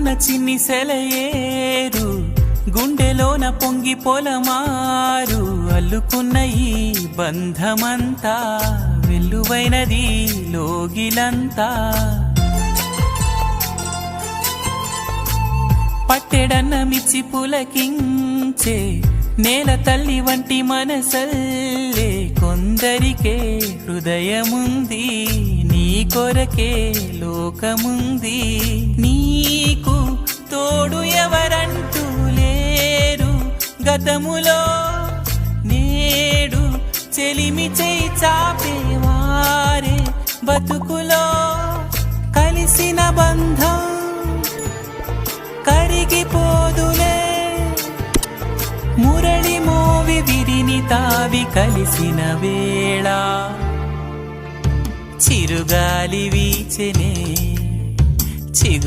ఊగుతున్న చిన్ని సెలయేరు, గుండెలోన పొంగి పొలమారు. అల్లుకున్న ఈ బంధమంతా వెల్లువైనది లోగిలంతా. పట్టెడన్నమిచ్చి పులకించే నేల తల్లి వంటి మనసల్లే. కొందరికే హృదయముంది, నీ కొరకే లోకముంది. నీకు తోడు ఎవరంటూ లేరు గతములో, నేడు చెలిమి చేయి చాపేవారే బతుకులో. కలిసిన బంధం కరిగిపోదులే, మురళి మోవి విరిని తావి కలిసిన వేళ. చిరుగాలి వీచెనే